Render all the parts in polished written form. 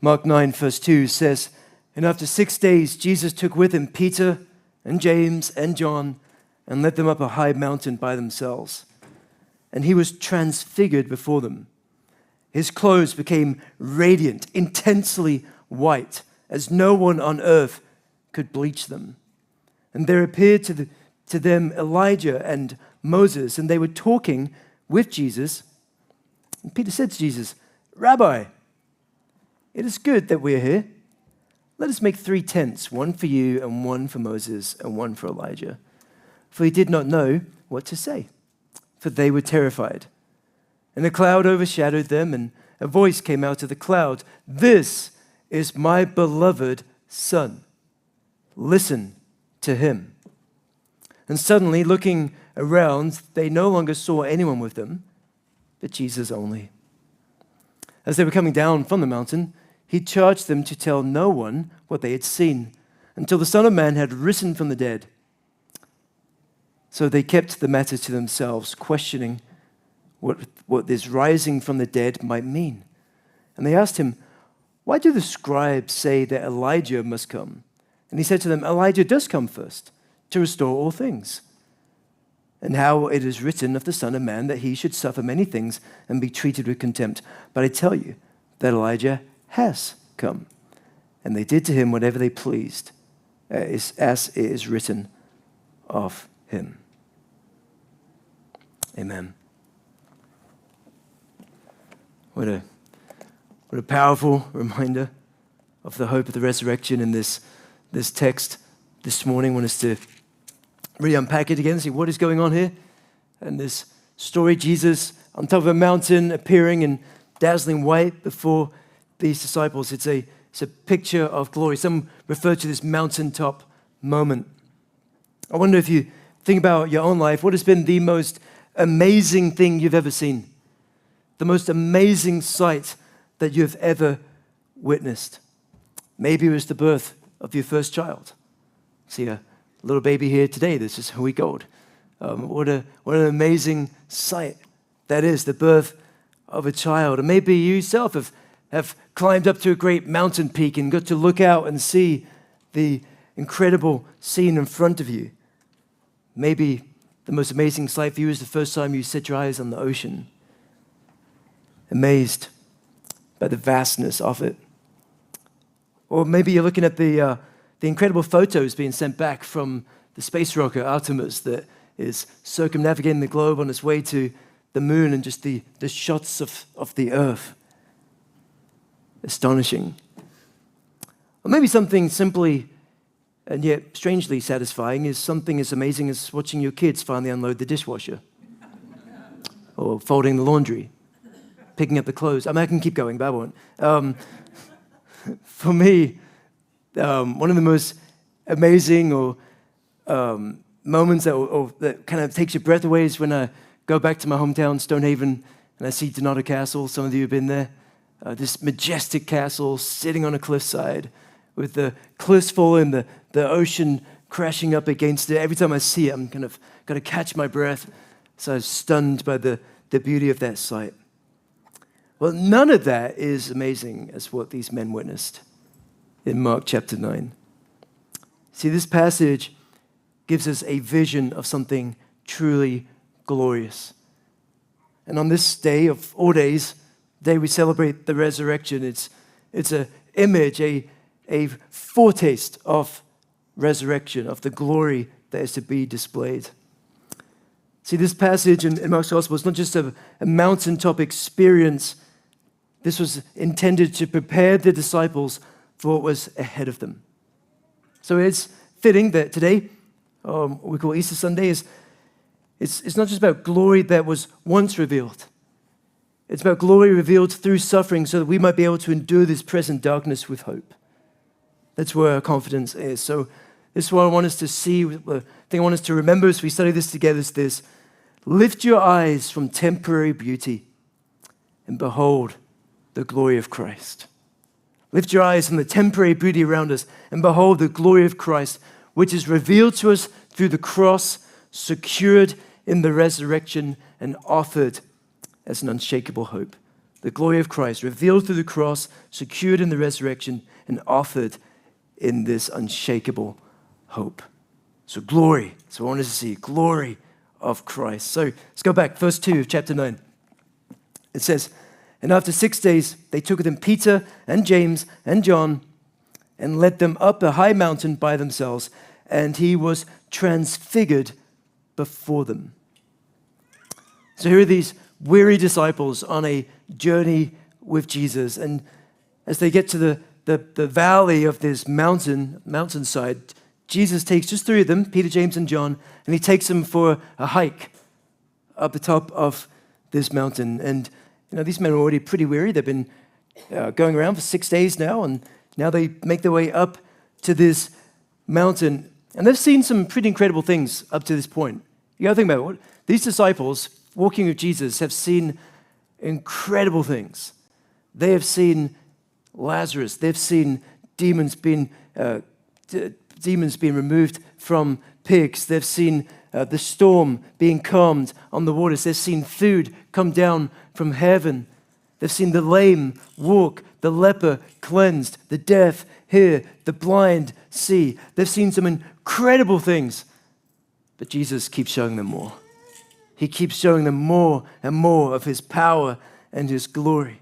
Mark 9, verse 2 says, "And after 6 days, Jesus took with him Peter and James and John and led them up a high mountain by themselves. And he was transfigured before them. His clothes became radiant, intensely white, as no one on earth could bleach them. And there appeared to them Elijah and Moses, and they were talking with Jesus. And Peter said to Jesus, 'Rabbi, it is good that we are here. Let us make 3 tents, one for you and one for Moses and one for Elijah.' For he did not know what to say, for they were terrified. And a cloud overshadowed them, and a voice came out of the cloud, 'This is my beloved Son. Listen to him.' And suddenly, looking around, they no longer saw anyone with them, but Jesus only. As they were coming down from the mountain, he charged them to tell no one what they had seen until the Son of Man had risen from the dead. So they kept the matter to themselves, questioning what this rising from the dead might mean. And they asked him, 'Why do the scribes say that Elijah must come?' And he said to them, 'Elijah does come first to restore all things. And how it is written of the Son of Man that he should suffer many things and be treated with contempt. But I tell you that Elijah has come, and they did to him whatever they pleased, as it is written of him.'" Amen. What a powerful reminder of the hope of the resurrection in this text this morning. I want us to really unpack it again, see what is going on here. And this story, Jesus on top of a mountain appearing in dazzling white before these disciples. It's a picture of glory. Some refer to this mountaintop moment. I wonder if you think about your own life, what has been the most amazing thing you've ever seen? The most amazing sight that you've ever witnessed? Maybe it was the birth of your first child. See a little baby here today that's just a week old. What an amazing sight that is, the birth of a child. And maybe you yourself have climbed up to a great mountain peak and got to look out and see the incredible scene in front of you. Maybe the most amazing sight for you is the first time you set your eyes on the ocean, amazed by the vastness of it. Or maybe you're looking at the incredible photos being sent back from the space rocket Artemis that is circumnavigating the globe on its way to the moon, and just the shots of the earth. Astonishing. Or maybe something simply and yet strangely satisfying is something as amazing as watching your kids finally unload the dishwasher, or folding the laundry, picking up the clothes. I can keep going, but I won't. For me, one of the most amazing moments that kind of takes your breath away is when I go back to my hometown, Stonehaven, and I see Donata Castle. Some of you have been there. This majestic castle sitting on a cliffside with the cliffs falling, the ocean crashing up against it. Every time I see it, I'm kind of got to catch my breath. So I'm stunned by the beauty of that sight. Well, none of that is amazing as what these men witnessed in Mark chapter 9. See, this passage gives us a vision of something truly glorious. And on this day of all days, the day we celebrate the resurrection, it's an image, a foretaste of resurrection, of the glory that is to be displayed. See, this passage in Mark's Gospel is not just a mountaintop experience. This was intended to prepare the disciples for what was ahead of them. So it's fitting that today, what we call Easter Sunday, it's not just about glory that was once revealed. It's about glory revealed through suffering so that we might be able to endure this present darkness with hope. That's where our confidence is. So this is what I want us to see. The thing I want us to remember as we study this together is this: lift your eyes from temporary beauty and behold the glory of Christ. Lift your eyes from the temporary beauty around us and behold the glory of Christ, which is revealed to us through the cross, secured in the resurrection, and offered as an unshakable hope the glory of Christ, revealed through the cross, secured in the resurrection, and offered in this unshakable hope. So glory. So I wanted to see glory of Christ. So let's go back, verse 2 of chapter 9. It says, and after 6 days, they took with them Peter and James and John and led them up a high mountain by themselves, and he was transfigured before them. So here are these weary disciples on a journey with Jesus, and as they get to the valley of this mountainside, Jesus takes just three of them, Peter, James, and John, and he takes them for a hike up the top of this mountain. And these men are already pretty weary. They've been going around for 6 days now, and now they make their way up to this mountain. And they've seen some pretty incredible things up to this point. You got to think about it. These disciples walking with Jesus have seen incredible things. They have seen Lazarus. They've seen demons being removed from pigs. They've seen the storm being calmed on the waters. They've seen food come down from heaven. They've seen the lame walk, the leper cleansed, the deaf hear, the blind see. They've seen some incredible things. But Jesus keeps showing them more. He keeps showing them more and more of his power and his glory.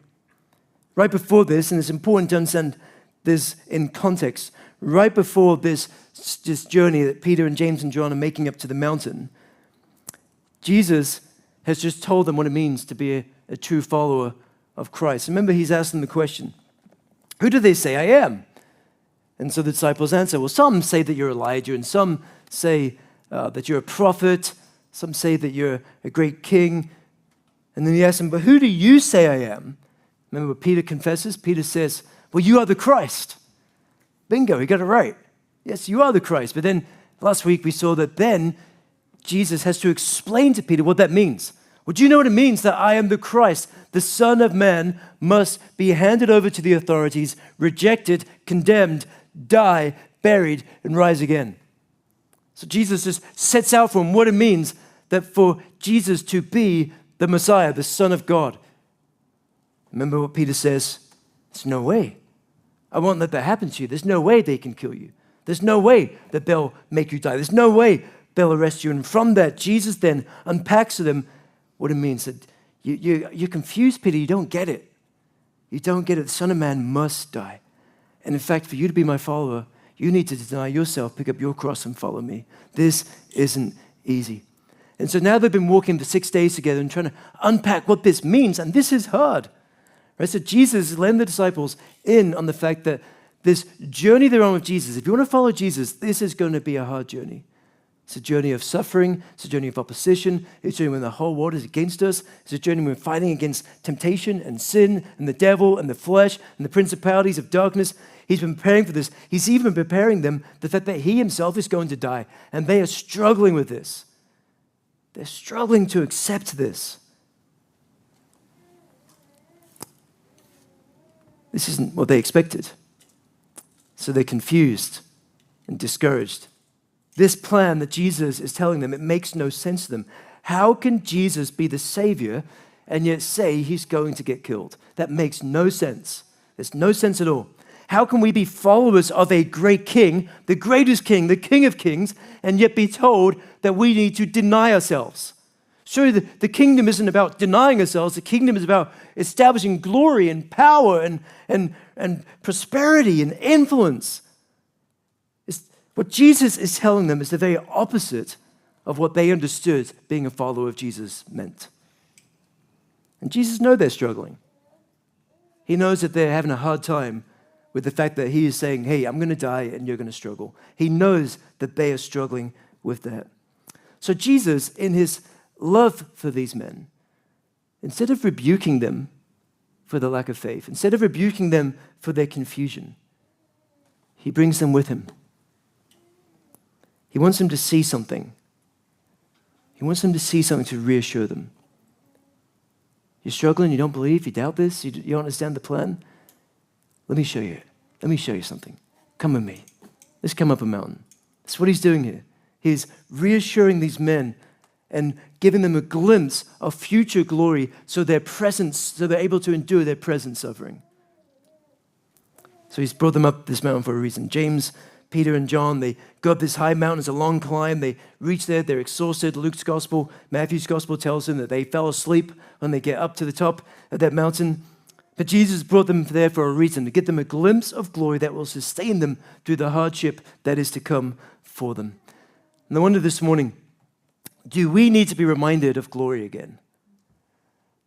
Right before this, and it's important to understand this in context, right before this journey that Peter and James and John are making up to the mountain, Jesus has just told them what it means to be a true follower of Christ. Remember, he's asked them the question, who do they say I am? And so the disciples answer, well, some say that you're Elijah, and some say that you're a prophet, some say that you're a great king. And then he asks them, but who do you say I am? Remember what Peter confesses? Peter says, well, you are the Christ. Bingo, he got it right. Yes, you are the Christ. But then last week we saw that then Jesus has to explain to Peter what that means. Well, do you know what it means that I am the Christ? The Son of Man must be handed over to the authorities, rejected, condemned, die, buried, and rise again. So Jesus just sets out for him what it means that for Jesus to be the Messiah, the Son of God. Remember what Peter says? There's no way. I won't let that happen to you. There's no way they can kill you. There's no way that they'll make you die. There's no way they'll arrest you. And from that, Jesus then unpacks to them what it means. That you're confused, Peter. You don't get it. You don't get it. The Son of Man must die. And in fact, for you to be my follower, you need to deny yourself, pick up your cross, and follow me. This isn't easy. And so now they've been walking for 6 days together and trying to unpack what this means. And this is hard. Right? So Jesus led the disciples in on the fact that this journey they're on with Jesus, if you want to follow Jesus, this is going to be a hard journey. It's a journey of suffering. It's a journey of opposition. It's a journey when the whole world is against us. It's a journey when we're fighting against temptation and sin and the devil and the flesh and the principalities of darkness. He's been preparing for this. He's even preparing them the fact that he himself is going to die. And they are struggling with this. They're struggling to accept this. This isn't what they expected. So they're confused and discouraged. This plan that Jesus is telling them, it makes no sense to them. How can Jesus be the Savior and yet say he's going to get killed? That makes no sense. There's no sense at all. How can we be followers of a great king, the greatest king, the King of Kings, and yet be told that we need to deny ourselves? Surely the kingdom isn't about denying ourselves. The kingdom is about establishing glory and power and prosperity and influence. What Jesus is telling them is the very opposite of what they understood being a follower of Jesus meant. And Jesus knows they're struggling. He knows that they're having a hard time with the fact that he is saying, hey, I'm going to die and you're going to struggle. He knows that they are struggling with that. So Jesus, in his love for these men, instead of rebuking them for the lack of faith, instead of rebuking them for their confusion, he brings them with him. He wants them to see something. He wants them to see something to reassure them. You're struggling, you don't believe, you doubt this, you don't understand the plan? Let me show you. Let me show you something. Come with me. Let's come up a mountain. That's what he's doing here. He's reassuring these men and giving them a glimpse of future glory so they're able to endure their present suffering. So he's brought them up this mountain for a reason. James, Peter, and John, they go up this high mountain. It's a long climb. They reach there. They're exhausted. Luke's gospel, Matthew's gospel tells them that they fell asleep when they get up to the top of that mountain. But Jesus brought them there for a reason, to get them a glimpse of glory that will sustain them through the hardship that is to come for them. And I wonder this morning, do we need to be reminded of glory again?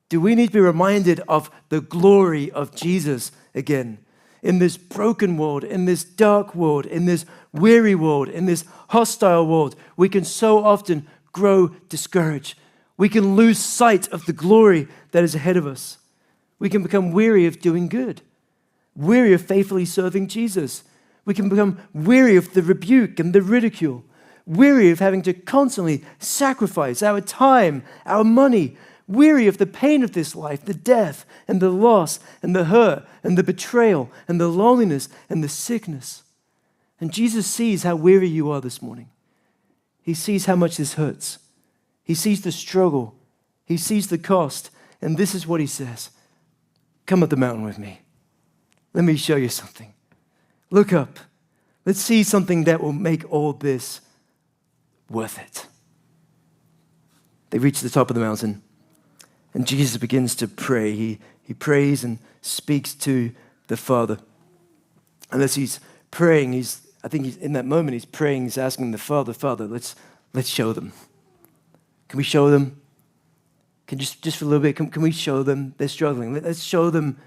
Do we need to be reminded of the glory of Jesus again? In this broken world, in this dark world, in this weary world, in this hostile world, we can so often grow discouraged. We can lose sight of the glory that is ahead of us. We can become weary of doing good, weary of faithfully serving Jesus. We can become weary of the rebuke and the ridicule, weary of having to constantly sacrifice our time, our money, weary of the pain of this life, the death and the loss and the hurt and the betrayal and the loneliness and the sickness. And Jesus sees how weary you are this morning. He sees how much this hurts. He sees the struggle. He sees the cost. And this is what he says. Come up the mountain with me. Let me show you something. Look up. Let's see something that will make all this worth it. They reach the top of the mountain. And Jesus begins to pray. He prays and speaks to the Father. And as he's praying, I think he's in that moment, he's praying, he's asking the Father, let's show them. Can we show them? Can just for a little bit, can we show them? They're struggling. Let's show them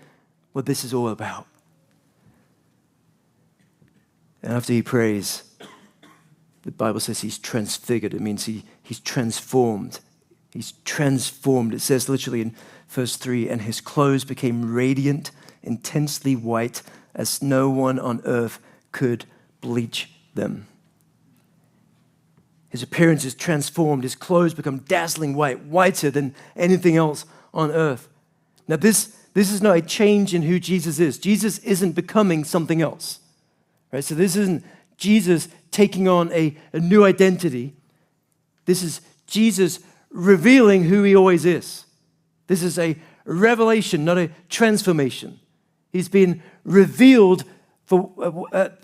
what this is all about. And after he prays, the Bible says he's transfigured. It means he's transformed. He's transformed. It says literally in verse 3, and his clothes became radiant, intensely white, as no one on earth could bleach them. His appearance is transformed. His clothes become dazzling white, whiter than anything else on earth. Now this is not a change in who Jesus is. Jesus isn't becoming something else. Right? So this isn't Jesus taking on a new identity. This is Jesus revealing who he always is. This is a revelation, not a transformation. He's been revealed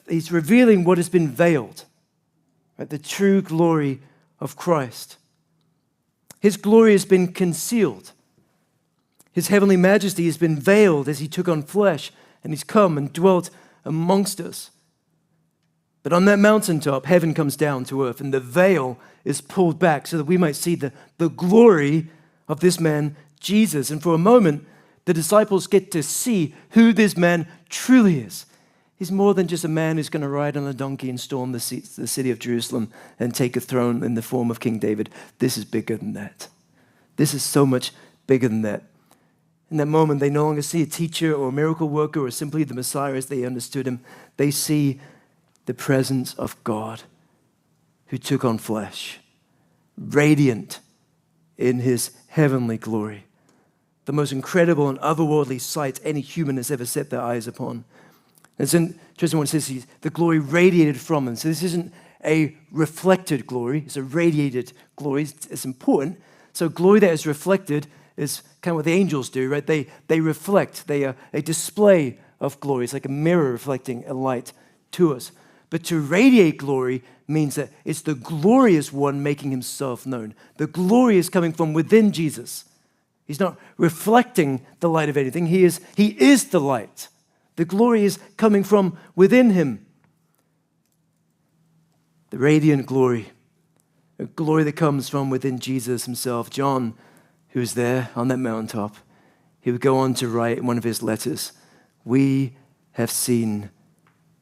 he's revealing what has been veiled, right? The true glory of Christ. His glory has been concealed. His heavenly majesty has been veiled as he took on flesh and he's come and dwelt amongst us. But on that mountaintop, heaven comes down to earth and the veil is pulled back so that we might see the glory of this man, Jesus. And for a moment, the disciples get to see who this man truly is. He's more than just a man who's going to ride on a donkey and storm the city of Jerusalem and take a throne in the form of King David. This is bigger than that. This is so much bigger than that. In that moment, they no longer see a teacher or a miracle worker or simply the Messiah as they understood him. They see the presence of God who took on flesh, radiant in his heavenly glory. The most incredible and otherworldly sight any human has ever set their eyes upon. It's interesting when it says the glory radiated from him. So this isn't a reflected glory, it's a radiated glory. It's important. So glory that is reflected is kind of what the angels do, right? They reflect, they are a display of glory. It's like a mirror reflecting a light to us. But to radiate glory means that it's the glorious one making himself known. The glory is coming from within Jesus. He's not reflecting the light of anything. He is the light. The glory is coming from within him. The radiant glory, a glory that comes from within Jesus himself. John, who was there on that mountaintop, he would go on to write in one of his letters, "We have seen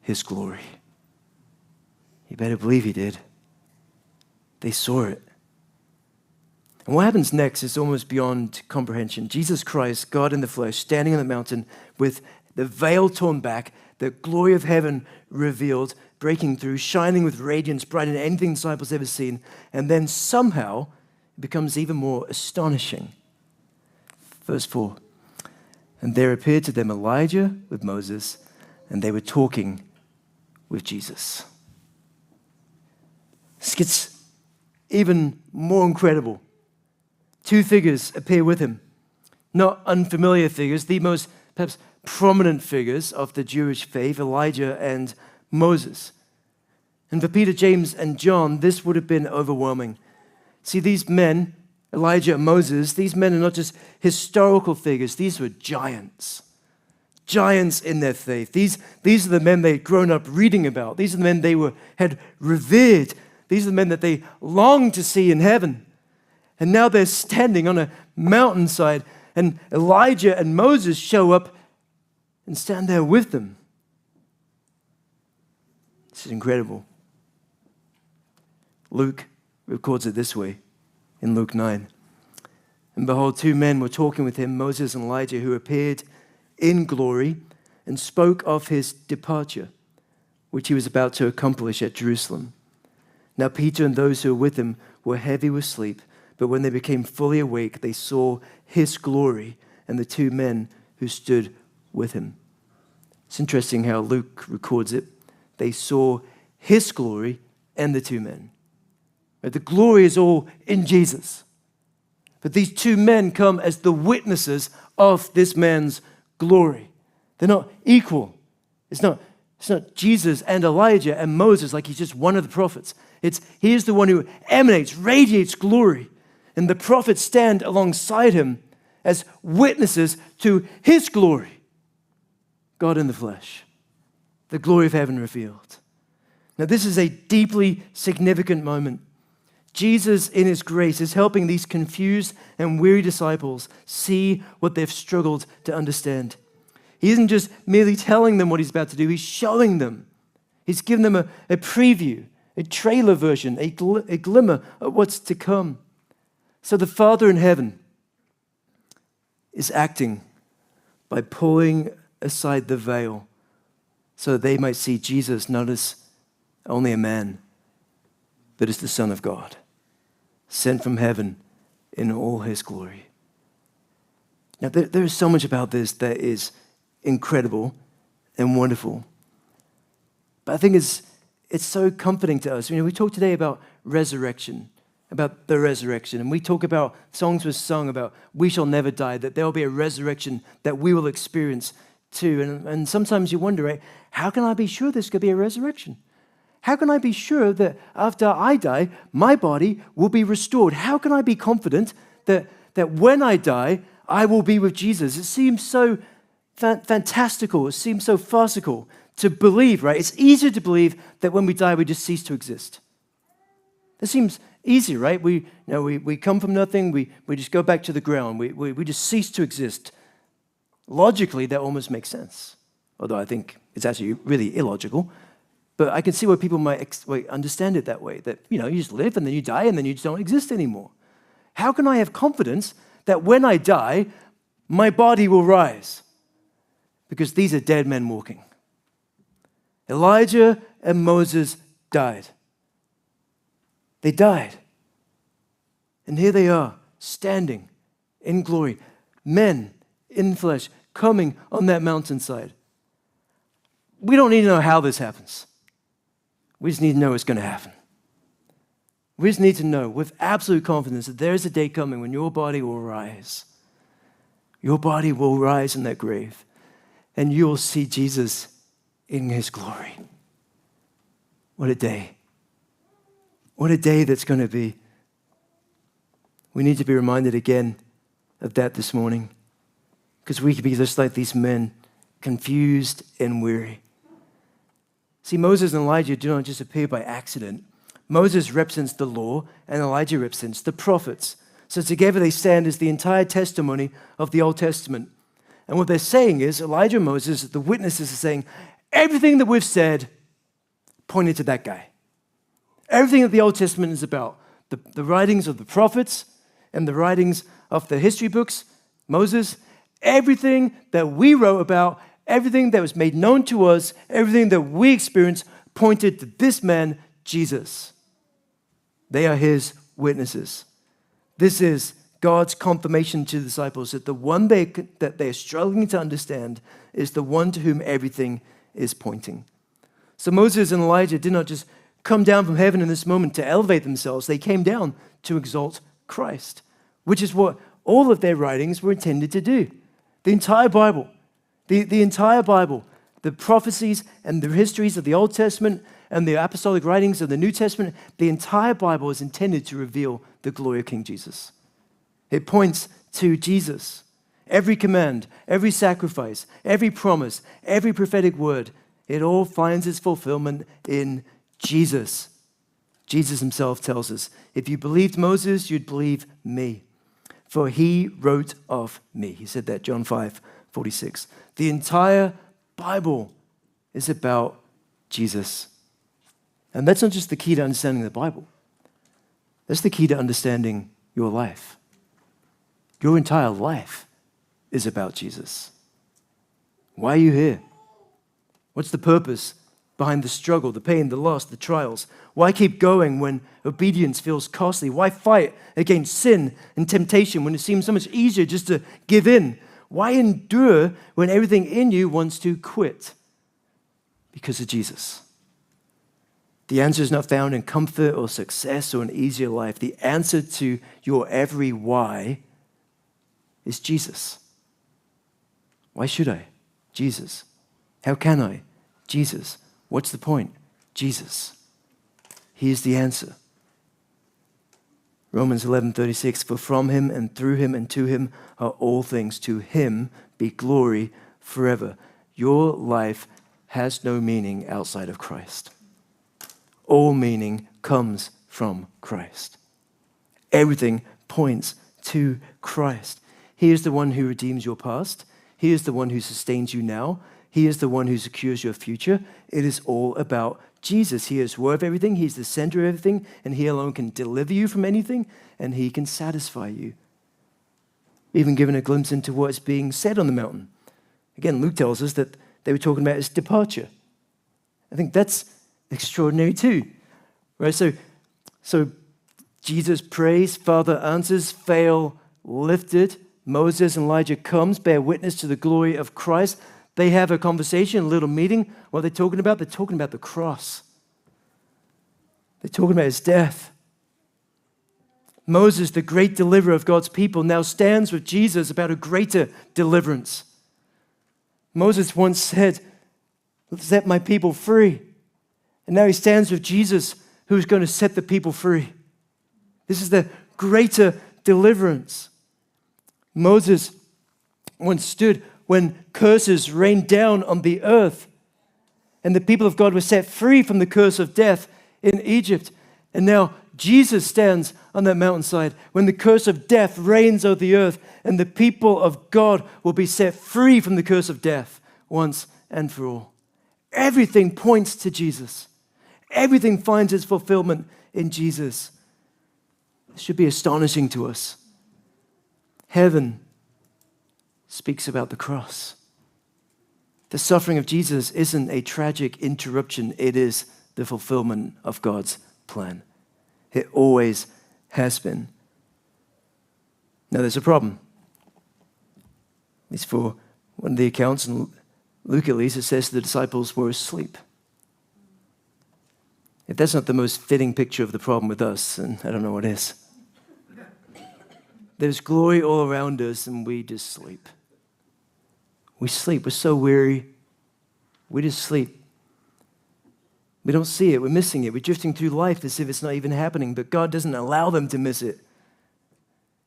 his glory." You better believe he did. They saw it. And what happens next is almost beyond comprehension. Jesus Christ, God in the flesh, standing on the mountain with the veil torn back, the glory of heaven revealed, breaking through, shining with radiance brighter than anything the disciples have ever seen. And then somehow it becomes even more astonishing. Verse 4, and there appeared to them Elijah with Moses, and they were talking with Jesus. This gets even more incredible. Two figures appear with him. Not unfamiliar figures, the most perhaps prominent figures of the Jewish faith, Elijah and Moses. And for Peter, James, and John, this would have been overwhelming. See, these men, Elijah and Moses, these men are not just historical figures, these were giants. Giants in their faith. These are the men they'd grown up reading about. These are the men they had revered. These are the men that they longed to see in heaven. And now they're standing on a mountainside, and Elijah and Moses show up and stand there with them. This is incredible. Luke records it this way in Luke 9. And behold, two men were talking with him, Moses and Elijah, who appeared in glory and spoke of his departure, which he was about to accomplish at Jerusalem. Now Peter and those who were with him were heavy with sleep, but when they became fully awake, they saw his glory and the two men who stood with him. It's interesting how Luke records it. They saw his glory and the two men. The glory is all in Jesus. But these two men come as the witnesses of this man's glory. They're not equal. It's not Jesus and Elijah and Moses like he's just one of the prophets. He is the one who emanates, radiates glory. And the prophets stand alongside him as witnesses to his glory. God in the flesh. The glory of heaven revealed. Now this is a deeply significant moment. Jesus, in his grace, is helping these confused and weary disciples see what they've struggled to understand. He isn't just merely telling them what he's about to do, he's showing them. He's given them a preview, a trailer version, a glimmer of what's to come. So the Father in heaven is acting by pulling aside the veil so that they might see Jesus not as only a man, but as the Son of God, sent from heaven in all his glory. Now, there is so much about this that is incredible and wonderful. But I think it's so comforting to us. We talk today about resurrection, about the resurrection, and we talk about, songs were sung about we shall never die, that there will be a resurrection that we will experience too. And sometimes you wonder, right, how can I be sure there's going to be a resurrection? How can I be sure that after I die, my body will be restored? How can I be confident that when I die, I will be with Jesus? It seems so fantastical. It seems so farcical to believe, right? It's easier to believe that when we die, we just cease to exist. It seems easy, right? We come from nothing. We just go back to the ground. We just cease to exist. Logically, that almost makes sense. Although I think it's actually really illogical. But I can see why people might understand it that way, that, you just live and then you die and then you just don't exist anymore. How can I have confidence that when I die, my body will rise? Because these are dead men walking. Elijah and Moses died. They died. And here they are, standing in glory. Men in flesh, coming on that mountainside. We don't need to know how this happens. We just need to know it's going to happen. We just need to know with absolute confidence that there is a day coming when your body will rise. Your body will rise in that grave, and you will see Jesus in his glory. What a day. What a day that's going to be. We need to be reminded again of that this morning, because we could be just like these men, confused and weary. See, Moses and Elijah do not just appear by accident. Moses represents the law, and Elijah represents the prophets. So together they stand as the entire testimony of the Old Testament. And what they're saying is, Elijah and Moses, the witnesses, are saying, everything that we've said pointed to that guy. Everything that the Old Testament is about, the writings of the prophets and the writings of the history books, Moses, everything that we wrote about, everything that was made known to us, everything that we experienced pointed to this man, Jesus. They are his witnesses. This is God's confirmation to the disciples that the one that they are struggling to understand is the one to whom everything is pointing. So Moses and Elijah did not just come down from heaven in this moment to elevate themselves. They came down to exalt Christ, which is what all of their writings were intended to do. The entire Bible, the entire Bible, the prophecies and the histories of the Old Testament and the apostolic writings of the New Testament, the entire Bible is intended to reveal the glory of King Jesus. It points to Jesus. Every command, every sacrifice, every promise, every prophetic word, it all finds its fulfillment in Jesus. Jesus himself tells us, if you believed Moses, you'd believe me, for he wrote of me. He said that, John 5:46. The entire Bible is about Jesus. And that's not just the key to understanding the Bible. That's the key to understanding your life. Your entire life is about Jesus. Why are you here? What's the purpose behind the struggle, the pain, the loss, the trials? Why keep going when obedience feels costly? Why fight against sin and temptation when it seems so much easier just to give in? Why endure when everything in you wants to quit? Because of Jesus. The answer is not found in comfort or success or an easier life. The answer to your every why is Jesus. Why should I? Jesus. How can I? Jesus. What's the point? Jesus. He is the answer. Romans 11:36, for from him and through him and to him are all things. To him be glory forever. Your life has no meaning outside of Christ. All meaning comes from Christ. Everything points to Christ. He is the one who redeems your past. He is the one who sustains you now. He is the one who secures your future. It is all about Jesus. He is worth everything. He's the center of everything, and he alone can deliver you from anything, and he can satisfy you. Even given a glimpse into what is being said on the mountain. Again, Luke tells us that they were talking about his departure. I think that's extraordinary too, right? So Jesus prays, Father answers, veil lifted. Moses and Elijah comes, bear witness to the glory of Christ. They have a conversation, a little meeting. What are they talking about? They're talking about the cross. They're talking about his death. Moses, the great deliverer of God's people, now stands with Jesus about a greater deliverance. Moses once said, set my people free. And now he stands with Jesus, who is going to set the people free. This is the greater deliverance. Moses once stood when curses rained down on the earth, and the people of God were set free from the curse of death in Egypt. And now Jesus stands on that mountainside when the curse of death reigns over the earth, and the people of God will be set free from the curse of death once and for all. Everything points to Jesus. Everything finds its fulfillment in Jesus. This should be astonishing to us. Heaven speaks about the cross. The suffering of Jesus isn't a tragic interruption. It is the fulfillment of God's plan. It always has been. Now there's a problem. At least for one of the accounts, in Luke at least, it says the disciples were asleep. If that's not the most fitting picture of the problem with us, then I don't know what is. There's glory all around us and we just sleep. We sleep. We're so weary. We just sleep. We don't see it. We're missing it. We're drifting through life as if it's not even happening, but God doesn't allow them to miss it.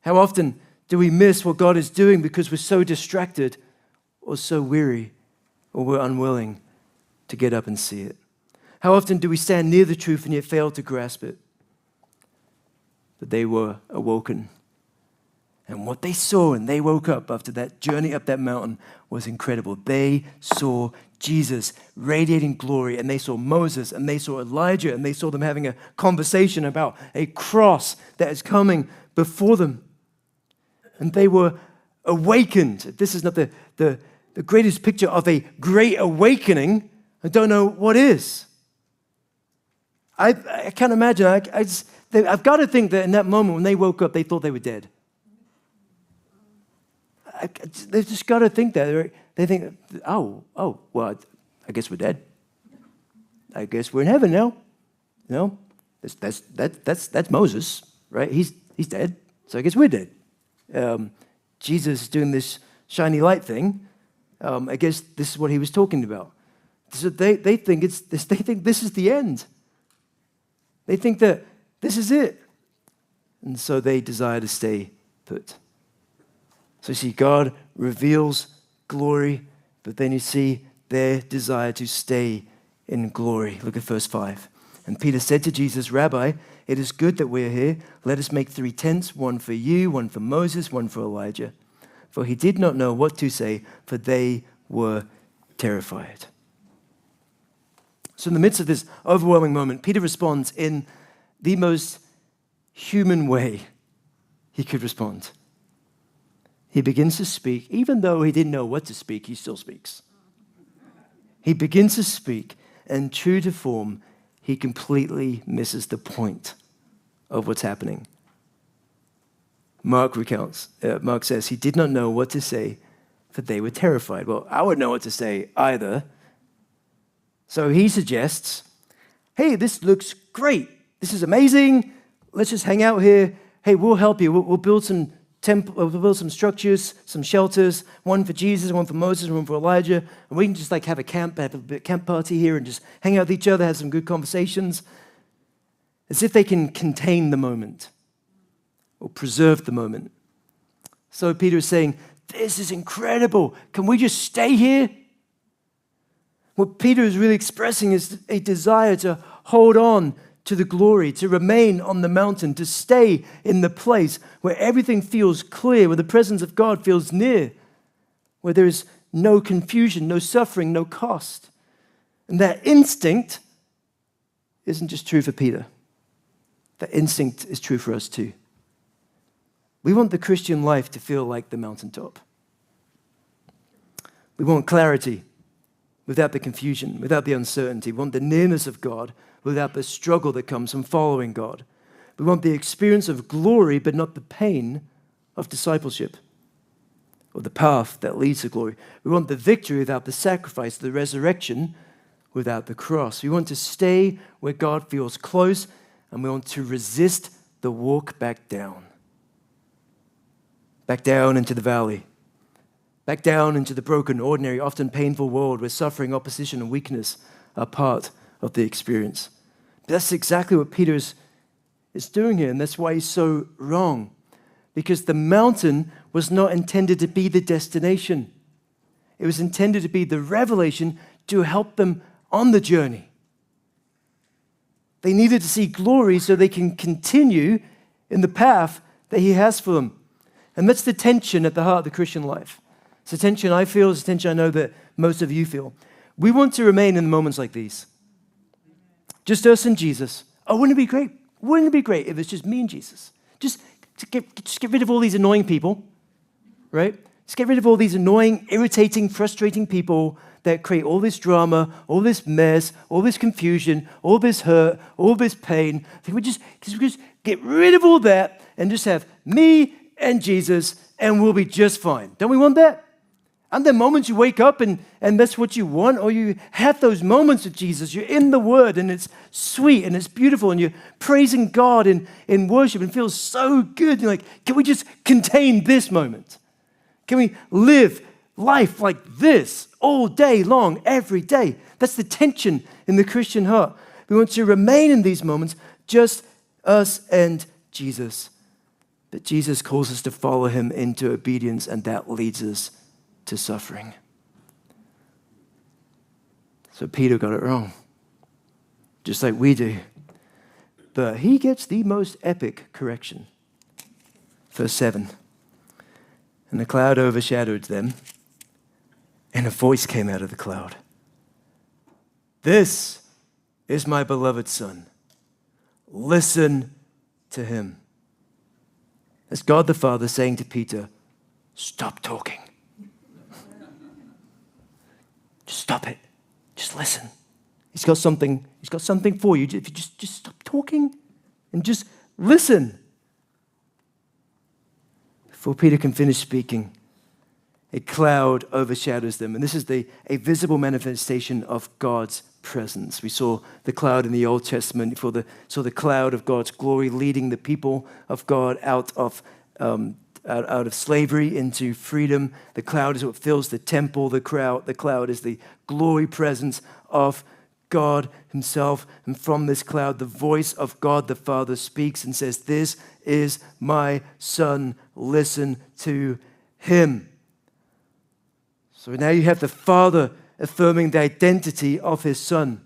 How often do we miss what God is doing because we're so distracted or so weary or we're unwilling to get up and see it? How often do we stand near the truth and yet fail to grasp it? But they were awoken. And what they saw when they woke up after that journey up that mountain was incredible. They saw Jesus radiating glory, and they saw Moses, and they saw Elijah, and they saw them having a conversation about a cross that is coming before them. And they were awakened. This is not the greatest picture of a great awakening. I don't know what is. I can't imagine. I've got to think that in that moment when they woke up, they thought they were dead. They've just got to think that. They think, well, I guess we're dead. I guess we're in heaven now. No, that's Moses, right? He's dead, so I guess we're dead. Jesus is doing this shiny light thing. I guess this is what he was talking about. So they think this is the end. They think that this is it. And so they desire to stay put. So you see, God reveals glory, but then you see their desire to stay in glory. Look at verse 5. And Peter said to Jesus, Rabbi, it is good that we are here. Let us make 3 tents, one for you, one for Moses, one for Elijah. For he did not know what to say, for they were terrified. So in the midst of this overwhelming moment, Peter responds in the most human way he could respond. He begins to speak. Even though he didn't know what to speak, he still speaks. He begins to speak, and true to form, he completely misses the point of what's happening. Mark says, he did not know what to say, for they were terrified. Well, I wouldn't know what to say either. So he suggests, hey, this looks great. This is amazing. Let's just hang out here. Hey, we'll help you. We'll build some we'll build some structures, some shelters, one for Jesus, one for Moses, one for Elijah. And we can just have a camp party here and just hang out with each other, have some good conversations. As if they can contain the moment or preserve the moment. So Peter is saying, this is incredible. Can we just stay here? What Peter is really expressing is a desire to hold on to the glory, to remain on the mountain, to stay in the place where everything feels clear, where the presence of God feels near, where there is no confusion, no suffering, no cost. And that instinct isn't just true for Peter. That instinct is true for us too. We want the Christian life to feel like the mountaintop. We want clarity without the confusion, without the uncertainty. We want the nearness of God without the struggle that comes from following God. We want the experience of glory, but not the pain of discipleship or the path that leads to glory. We want the victory without the sacrifice, the resurrection without the cross. We want to stay where God feels close, and we want to resist the walk back down into the valley, back down into the broken, ordinary, often painful world where suffering, opposition, and weakness are part of the experience. But that's exactly what Peter is doing here, and that's why he's so wrong. Because the mountain was not intended to be the destination. It was intended to be the revelation to help them on the journey. They needed to see glory so they can continue in the path that he has for them. And that's the tension at the heart of the Christian life. It's a tension I feel, it's a tension I know that most of you feel. We want to remain in moments like these. Just us and Jesus. Oh, wouldn't it be great? Wouldn't it be great if it's just me and Jesus? Just get rid of all these annoying people, right? Just get rid of all these annoying, irritating, frustrating people that create all this drama, all this mess, all this confusion, all this hurt, all this pain. I think we just get rid of all that and just have me and Jesus, and we'll be just fine. Don't we want that? And there are moments you wake up and that's what you want, or you have those moments with Jesus. You're in the Word and it's sweet and it's beautiful and you're praising God in worship and it feels so good. You're like, can we just contain this moment? Can we live life like this all day long, every day? That's the tension in the Christian heart. We want to remain in these moments, just us and Jesus. But Jesus calls us to follow him into obedience, and that leads us to suffering. So Peter got it wrong, just like we do. But he gets the most epic correction. Verse 7. And the cloud overshadowed them, and a voice came out of the cloud. This is my beloved Son. Listen to him. That's God the Father saying to Peter, stop talking. Just stop it. Just listen. He's got something for you. If you just stop talking and just listen. Before Peter can finish speaking, a cloud overshadows them. And this is a visible manifestation of God's presence. We saw the cloud in the Old Testament. We saw the cloud of God's glory leading the people of God out of slavery into freedom. The cloud is what fills the temple. The cloud is the glory presence of God himself. And from this cloud, the voice of God the Father speaks and says, "This is my Son. Listen to him." So now you have the Father affirming the identity of his Son.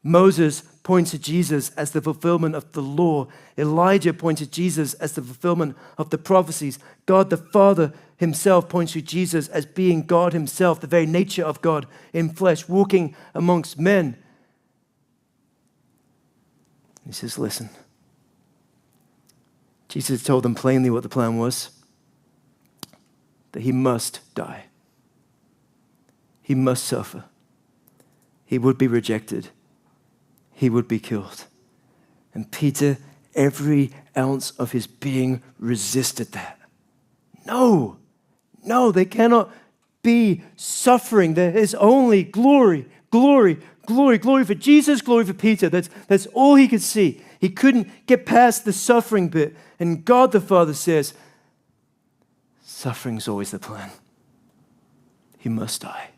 Moses points to Jesus as the fulfillment of the law. Elijah points to Jesus as the fulfillment of the prophecies. God the Father himself points to Jesus as being God himself, the very nature of God in flesh, walking amongst men. He says, listen. Jesus told them plainly what the plan was, that he must die. He must suffer. He would be rejected. He would be killed. And Peter, every ounce of his being resisted that. No, they cannot be suffering. There is only glory for Jesus, glory for Peter. That's all he could see. He couldn't get past the suffering bit. And God the Father says, suffering's always the plan. He must die.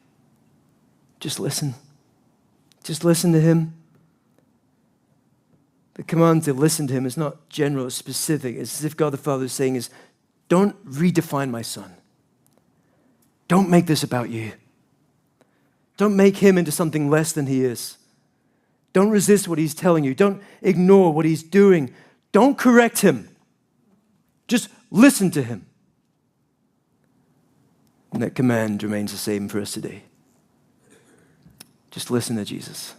Just listen. Just listen to him. The command to listen to him is not general, it's specific. It's as if God the Father is saying don't redefine my Son. Don't make this about you. Don't make him into something less than he is. Don't resist what he's telling you. Don't ignore what he's doing. Don't correct him. Just listen to him. And that command remains the same for us today. Just listen to Jesus.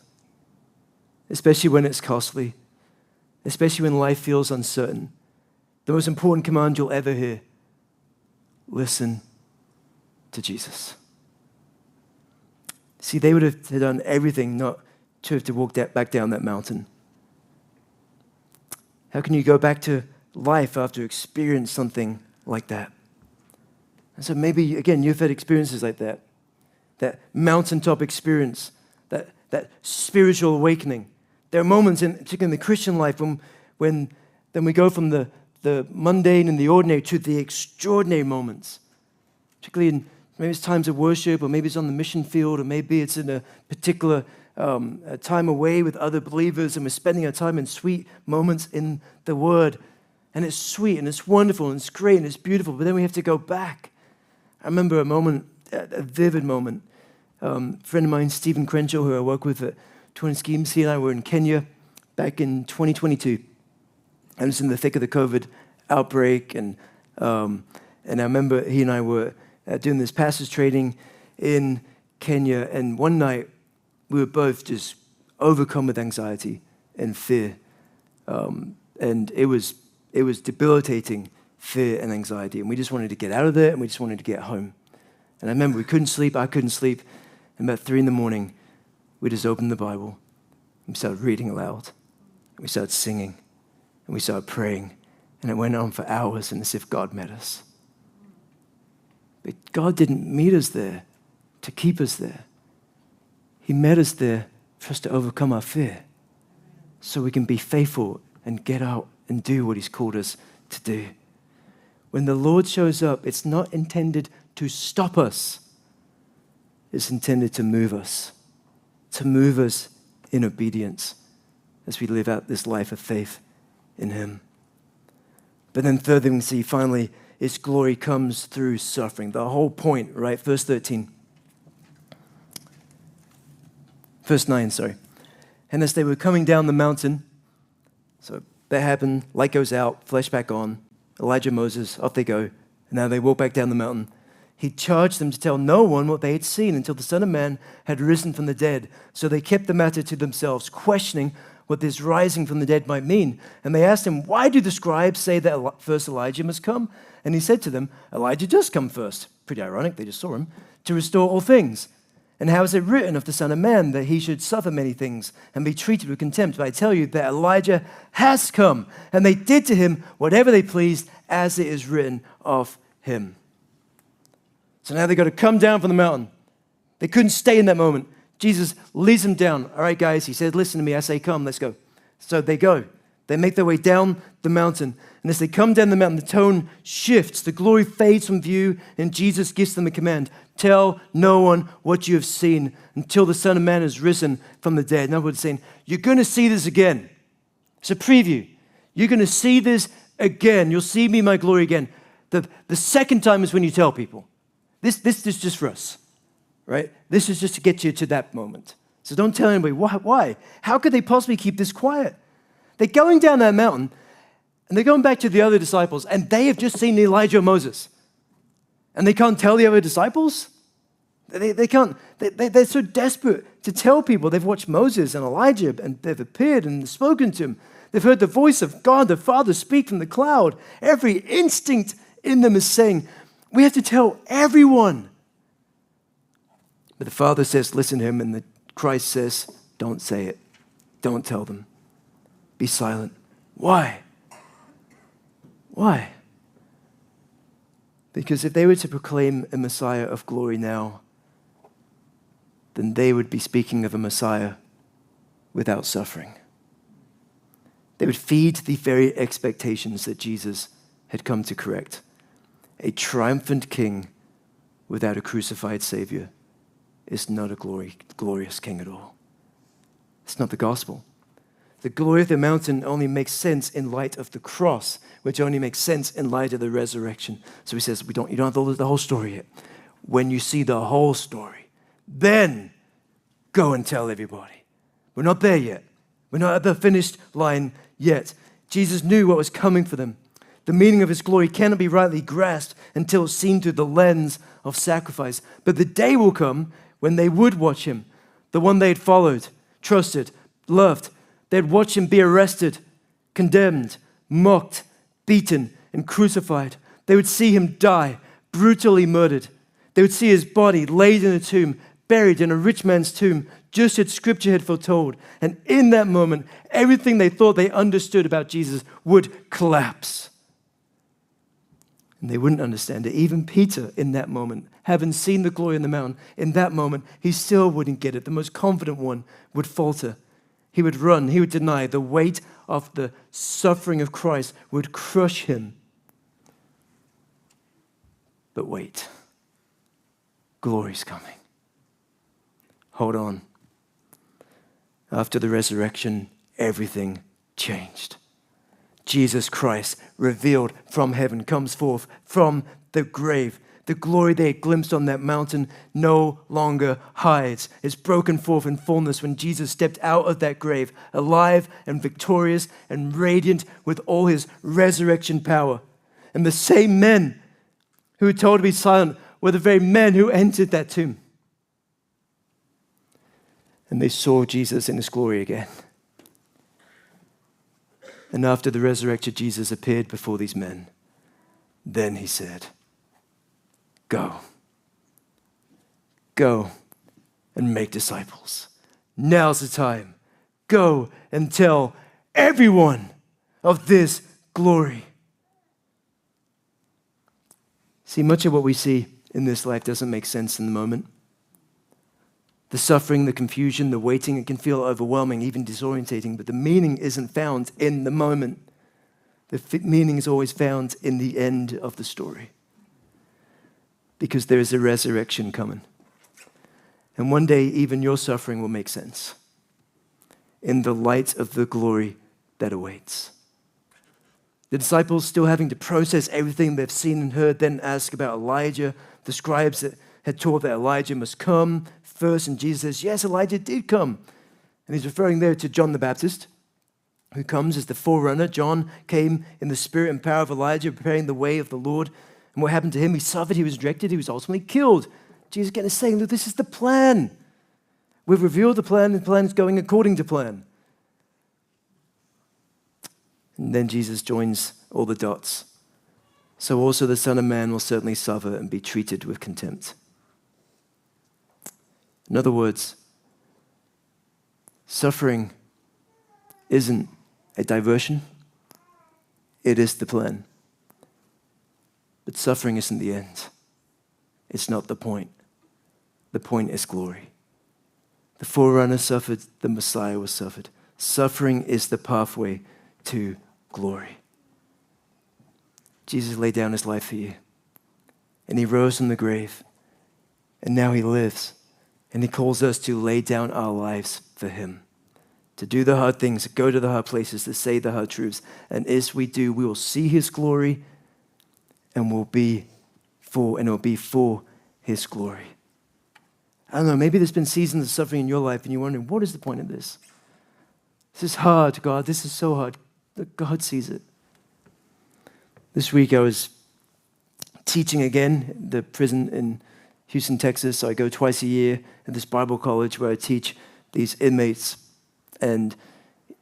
Especially when it's costly. Especially when life feels uncertain. The most important command you'll ever hear. Listen to Jesus. See, they would have done everything not to have to walk back down that mountain. How can you go back to life after experience something like that? And so maybe, again, you've had experiences like that. That mountaintop experience. That spiritual awakening. There are moments, particularly in the Christian life, when then we go from the mundane and the ordinary to the extraordinary moments. Particularly in maybe it's times of worship, or maybe it's on the mission field, or maybe it's in a particular time away with other believers, and we're spending our time in sweet moments in the Word. And it's sweet, and it's wonderful, and it's great, and it's beautiful, but then we have to go back. I remember a vivid moment. A friend of mine, Stephen Crenshaw, who I work with at Twin Schemes, he and I were in Kenya back in 2022. And it was in the thick of the COVID outbreak, and I remember he and I were doing this passage training in Kenya, and one night we were both just overcome with anxiety and fear, and it was debilitating fear and anxiety, and we just wanted to get out of there, and we just wanted to get home. And I remember we couldn't sleep, I couldn't sleep, and about 3 a.m, we just opened the Bible, and we started reading aloud, and we started singing, and we started praying, and it went on for hours, and as if God met us. But God didn't meet us there to keep us there. He met us there for us to overcome our fear, so we can be faithful and get out and do what he's called us to do. When the Lord shows up, it's not intended to stop us. It's intended to move us in obedience as we live out this life of faith in him. But then thirdly, we see finally, its glory comes through suffering. The whole point, right? Verse 13. Verse 9, sorry. And as they were coming down the mountain, so that happened, light goes out, flesh back on, Elijah, Moses, off they go, and now they walk back down the mountain. He charged them to tell no one what they had seen until the Son of Man had risen from the dead. So they kept the matter to themselves, questioning what this rising from the dead might mean. And they asked him, why do the scribes say that first Elijah must come? And he said to them, Elijah does come first. Pretty ironic, they just saw him, to restore all things. And how is it written of the Son of Man that he should suffer many things and be treated with contempt? But I tell you that Elijah has come, and they did to him whatever they pleased, as it is written of him. So now they've got to come down from the mountain. They couldn't stay in that moment. Jesus leads them down. All right, guys, he said, listen to me. I say, come, let's go. So they go. They make their way down the mountain. And as they come down the mountain, the tone shifts. The glory fades from view, and Jesus gives them a command. Tell no one what you have seen until the Son of Man has risen from the dead. In other words, saying, you're going to see this again. It's a preview. You're going to see this again. You'll see me in my glory again. The second time is when you tell people. This is just for us, right? This is just to get you to that moment. So don't tell anybody. Why? How could they possibly keep this quiet? They're going down that mountain, and they're going back to the other disciples, and they have just seen Elijah and Moses. And they can't tell the other disciples? They can't. They're so desperate to tell people. They've watched Moses and Elijah, and they've appeared and spoken to him. They've heard the voice of God, the Father, speak from the cloud. Every instinct in them is saying, we have to tell everyone. But the Father says, listen to him, and Christ says, don't say it. Don't tell them. Be silent. Why? Why? Because if they were to proclaim a Messiah of glory now, then they would be speaking of a Messiah without suffering. They would feed the very expectations that Jesus had come to correct. A triumphant king without a crucified Savior is not a glorious king at all. It's not the gospel. The glory of the mountain only makes sense in light of the cross, which only makes sense in light of the resurrection. So he says, you don't have the whole story yet. When you see the whole story, then go and tell everybody. We're not there yet. We're not at the finished line yet. Jesus knew what was coming for them. The meaning of his glory cannot be rightly grasped until it's seen through the lens of sacrifice. But the day will come when they would watch him, the one they had followed, trusted, loved. They'd watch him be arrested, condemned, mocked, beaten, and crucified. They would see him die, brutally murdered. They would see his body laid in a tomb, buried in a rich man's tomb, just as Scripture had foretold. And in that moment, everything they thought they understood about Jesus would collapse. And they wouldn't understand it. Even Peter, in that moment, having seen the glory in the mountain, in that moment, he still wouldn't get it. The most confident one would falter. He would run. He would deny. The weight of the suffering of Christ would crush him. But wait. Glory's coming. Hold on. After the resurrection, everything changed. Jesus Christ, revealed from heaven, comes forth from the grave. The glory they had glimpsed on that mountain no longer hides. It's broken forth in fullness when Jesus stepped out of that grave, alive and victorious and radiant with all his resurrection power. And the same men who were told to be silent were the very men who entered that tomb. And they saw Jesus in his glory again. And after the resurrection, Jesus appeared before these men. Then he said, go and make disciples. Now's the time. Go and tell everyone of this glory. See, much of what we see in this life doesn't make sense in the moment. The suffering, the confusion, the waiting, it can feel overwhelming, even disorientating, but the meaning isn't found in the moment. The meaning is always found in the end of the story. Because there is a resurrection coming. And one day, even your suffering will make sense in the light of the glory that awaits. The disciples, still having to process everything they've seen and heard, then ask about Elijah. The scribes that had taught that Elijah must come first, and Jesus says, yes, Elijah did come. And he's referring there to John the Baptist, who comes as the forerunner. John came in the spirit and power of Elijah, preparing the way of the Lord. And what happened to him? He suffered, he was rejected, he was ultimately killed. Jesus again is saying, look, this is the plan. We've revealed the plan, and the plan is going according to plan. And then Jesus joins all the dots. So also the Son of Man will certainly suffer and be treated with contempt. In other words, suffering isn't a diversion. It is the plan. But suffering isn't the end. It's not the point. The point is glory. The forerunner suffered, the Messiah was suffered. Suffering is the pathway to glory. Jesus laid down his life for you. And he rose from the grave. And now he lives. And he calls us to lay down our lives for him. To do the hard things, to go to the hard places, to say the hard truths. And as we do, we will see his glory and will be for, and it will be for his glory. I don't know, maybe there's been seasons of suffering in your life and you're wondering, what is the point of this? This is hard, God. This is so hard. God sees it. This week I was teaching again at the prison in Houston, Texas. So I go twice a year at this Bible college where I teach these inmates. And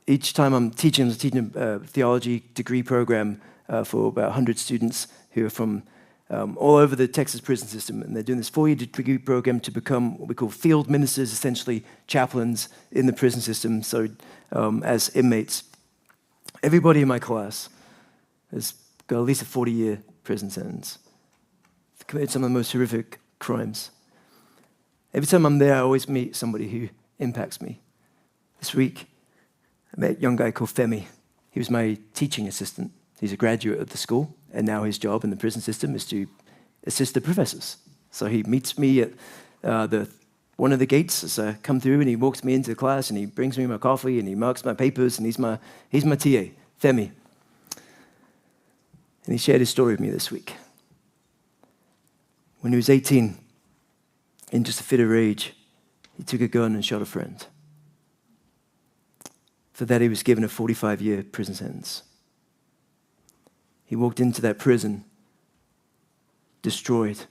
each time I'm teaching a theology degree program for about 100 students who are from all over the Texas prison system. And they're doing this 4-year degree program to become what we call field ministers, essentially chaplains in the prison system. So as inmates, everybody in my class has got at least a 40-year prison sentence. They've committed some of the most horrific crimes. Every time I'm there, I always meet somebody who impacts me. This week, I met a young guy called Femi. He was my teaching assistant. He's a graduate of the school, and now his job in the prison system is to assist the professors. So he meets me at one of the gates as I come through, and he walks me into the class, and he brings me my coffee, and he marks my papers, and he's my TA, Femi. And he shared his story with me this week. When he was 18, in just a fit of rage, he took a gun and shot a friend. For that, he was given a 45-year prison sentence. He walked into that prison, destroyed,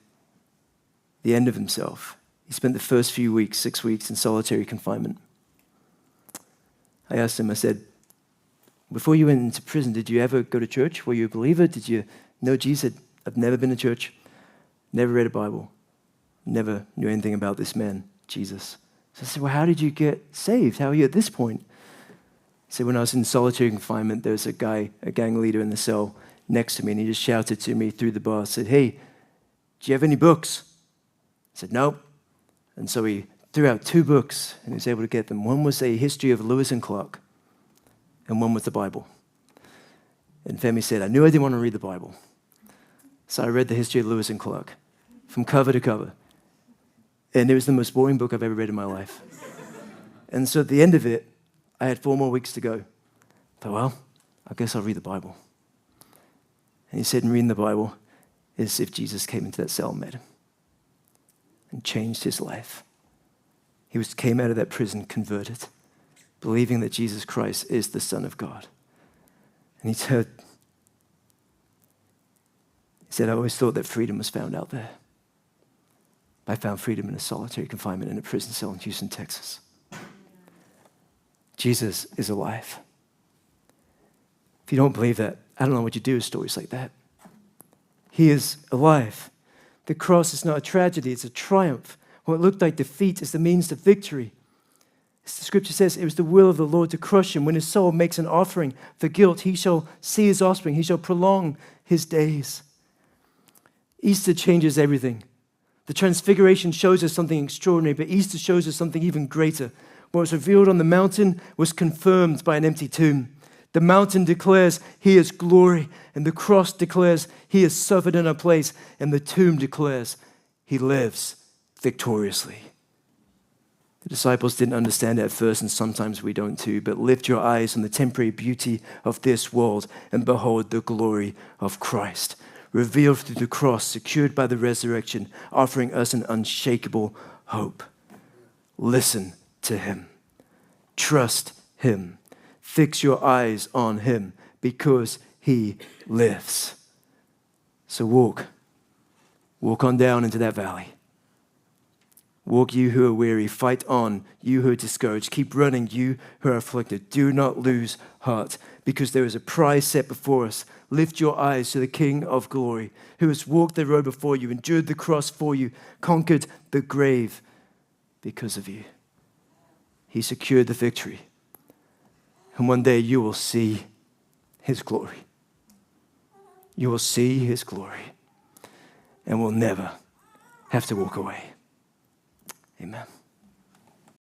the end of himself. He spent the first few weeks, 6 weeks, in solitary confinement. I asked him, I said, before you went into prison, did you ever go to church? Were you a believer? Did you know Jesus? I've never been to church, never read a Bible, never knew anything about this man, Jesus. So I said, well, how did you get saved? How are you at this point? He said, when I was in solitary confinement, there was a guy, a gang leader in the cell next to me, and he just shouted to me through the bar, said, hey, do you have any books? I said, nope. And so he threw out 2 books, and he was able to get them. One was a history of Lewis and Clark, and one was the Bible. And Femi said, I knew I didn't want to read the Bible. So I read the history of Lewis and Clark from cover to cover. And it was the most boring book I've ever read in my life. And so at the end of it, I had 4 more weeks to go. I thought, well, I guess I'll read the Bible. And he said, in reading the Bible, is if Jesus came into that cell and met him and changed his life. He came out of that prison converted, believing that Jesus Christ is the Son of God. And he said, I always thought that freedom was found out there. I found freedom in a solitary confinement in a prison cell in Houston, Texas. Jesus is alive. If you don't believe that, I don't know what you do with stories like that. He is alive. The cross is not a tragedy, it's a triumph. What looked like defeat is the means to victory. As the scripture says, it was the will of the Lord to crush him. When his soul makes an offering for guilt, he shall see his offspring. He shall prolong his days. Easter changes everything. The Transfiguration shows us something extraordinary, but Easter shows us something even greater. What was revealed on the mountain was confirmed by an empty tomb. The mountain declares he is glory, and the cross declares he has suffered in our place, and the tomb declares he lives victoriously. The disciples didn't understand it at first, and sometimes we don't too, but lift your eyes on the temporary beauty of this world and behold the glory of Christ, revealed through the cross, secured by the resurrection, offering us an unshakable hope. Listen to him. Trust him. Fix your eyes on him because he lives. So walk on down into that valley. Walk, you who are weary. Fight on, you who are discouraged. Keep running, you who are afflicted. Do not lose heart, because there is a prize set before us. Lift your eyes to the King of glory, who has walked the road before you, endured the cross for you, conquered the grave because of you. He secured the victory. And one day you will see his glory. You will see his glory and will never have to walk away. Amen.